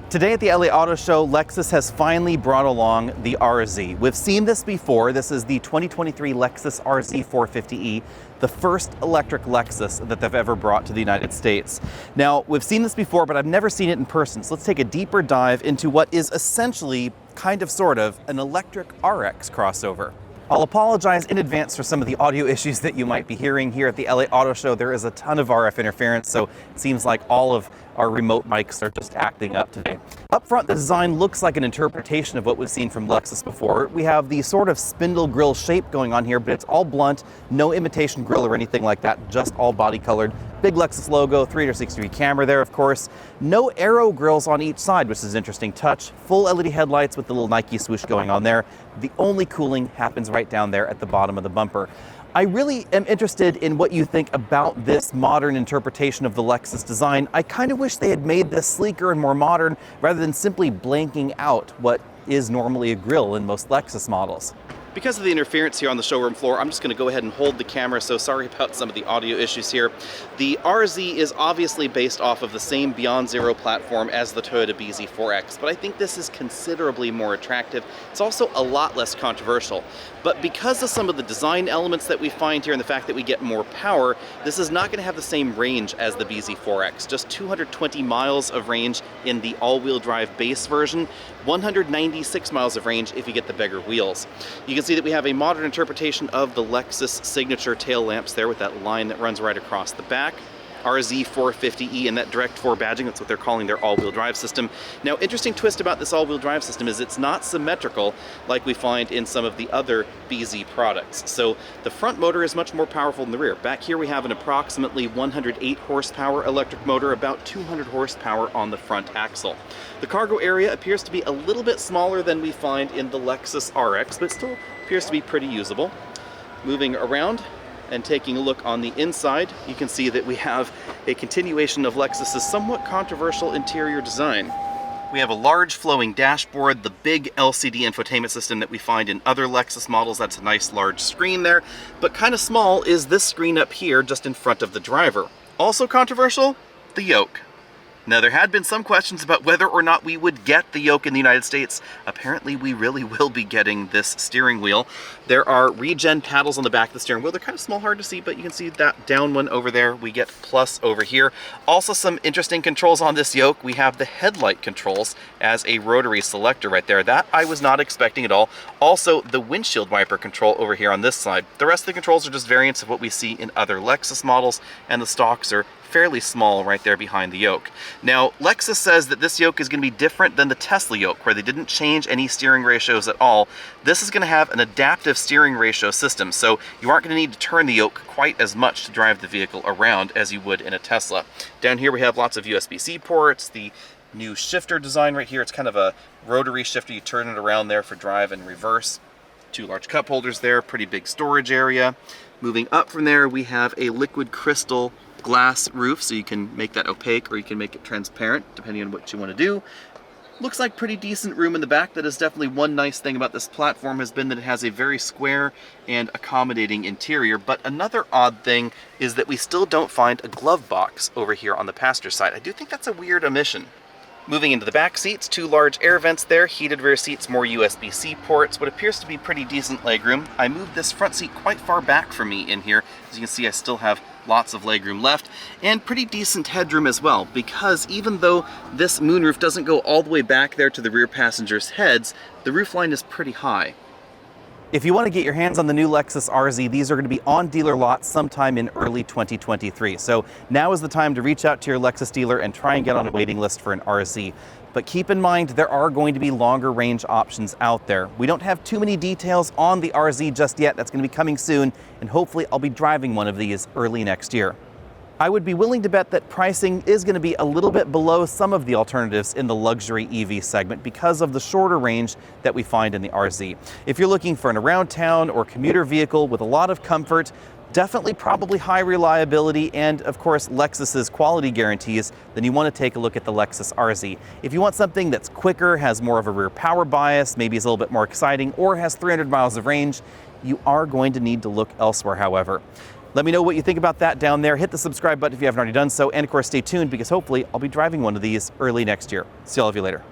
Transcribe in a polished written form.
Today at the LA Auto Show, Lexus has finally brought along the RZ. We've seen this before. This is the 2023 Lexus RZ 450e, the first electric Lexus that they've ever brought to the United States. Now, we've seen this before, but I've never seen it in person. So let's take a deeper dive into what is essentially, sort of, an electric RX crossover. I'll apologize in advance for some of the audio issues that you might be hearing here at the LA Auto Show. There is a ton of RF interference, so it seems like all of our remote mics are just acting up today. Up front, the design looks like an interpretation of what we've seen from Lexus before. We have the sort of spindle grille shape going on here, but it's all blunt, no imitation grille or anything like that, just all body colored. Big Lexus logo, 360-degree camera there, of course. No aero grills on each side, which is an interesting touch. Full LED headlights with the little Nike swoosh going on there. The only cooling happens right down there at the bottom of the bumper. I really am interested in what you think about this modern interpretation of the Lexus design. I kind of wish they had made this sleeker and more modern rather than simply blanking out what is normally a grille in most Lexus models. Because of the interference here on the showroom floor, I'm just going to go ahead and hold the camera, so sorry about some of the audio issues here. The RZ is obviously based off of the same Beyond Zero platform as the Toyota BZ4X, but I think this is considerably more attractive. It's also a lot less controversial. But because of some of the design elements that we find here and the fact that we get more power, this is not going to have the same range as the BZ4X. Just 220 miles of range in the all-wheel drive base version, 196 miles of range if you get the bigger wheels. You can see that we have a modern interpretation of the Lexus signature tail lamps there with that line that runs right across the back. RZ 450e and that Direct 4 badging, that's what they're calling their all-wheel drive system. Now, interesting twist about this all-wheel drive system is it's not symmetrical like we find in some of the other BZ products. So the front motor is much more powerful than the rear. Back here we have an approximately 108 horsepower electric motor, about 200 horsepower on the front axle. The cargo area appears to be a little bit smaller than we find in the Lexus RX, but it still appears to be pretty usable. Moving around and taking a look on the inside, you can see that we have a continuation of Lexus's somewhat controversial interior design. We have a large flowing dashboard, the big LCD infotainment system that we find in other Lexus models. That's a nice large screen there, but kind of small is this screen up here just in front of the driver. Also controversial, the yoke. Now, there had been some questions about whether or not we would get the yoke in the United States. Apparently, we really will be getting this steering wheel. There are regen paddles on the back of the steering wheel. They're kind of small, hard to see, but you can see that down one over there. We get plus over here. Also, some interesting controls on this yoke. We have the headlight controls as a rotary selector right there. That I was not expecting at all. Also, the windshield wiper control over here on this side. The rest of the controls are just variants of what we see in other Lexus models, and the stalks are fairly small right there behind the yoke. Now, Lexus says that this yoke is going to be different than the Tesla yoke, where they didn't change any steering ratios at all. This is going to have an adaptive steering ratio system, so you aren't going to need to turn the yoke quite as much to drive the vehicle around as you would in a Tesla. Down here we have lots of USB-C ports, the new shifter design right here. It's kind of a rotary shifter. You turn it around there for drive and reverse. Two large cup holders there, pretty big storage area. Moving up from there, we have a liquid crystal glass roof, so you can make that opaque or you can make it transparent depending on what you want to do. Looks like pretty decent room in the back. That is definitely one nice thing about this platform, has been that it has a very square and accommodating interior. But another odd thing is that we still don't find a glove box over here on the passenger side. I do think that's a weird omission. Moving into the back seats, two large air vents there, heated rear seats, more USB-C ports, what appears to be pretty decent legroom. I moved this front seat quite far back from me in here. As you can see, I still have lots of legroom left, and pretty decent headroom as well, because even though this moonroof doesn't go all the way back there to the rear passengers' heads, the roofline is pretty high. If you want to get your hands on the new Lexus RZ, these are going to be on dealer lots sometime in early 2023. So now is the time to reach out to your Lexus dealer and try and get on a waiting list for an RZ. But keep in mind, there are going to be longer range options out there. We don't have too many details on the RZ just yet. That's going to be coming soon, and hopefully I'll be driving one of these early next year. I would be willing to bet that pricing is going to be a little bit below some of the alternatives in the luxury EV segment because of the shorter range that we find in the RZ. If you're looking for an around town or commuter vehicle with a lot of comfort, definitely probably high reliability, and of course Lexus's quality guarantees, then you want to take a look at the Lexus RZ. If you want something that's quicker, has more of a rear power bias, maybe is a little bit more exciting, or has 300 miles of range, you are going to need to look elsewhere, however. Let me know what you think about that down there. Hit the subscribe button if you haven't already done so. And of course, stay tuned because hopefully I'll be driving one of these early next year. See all of you later.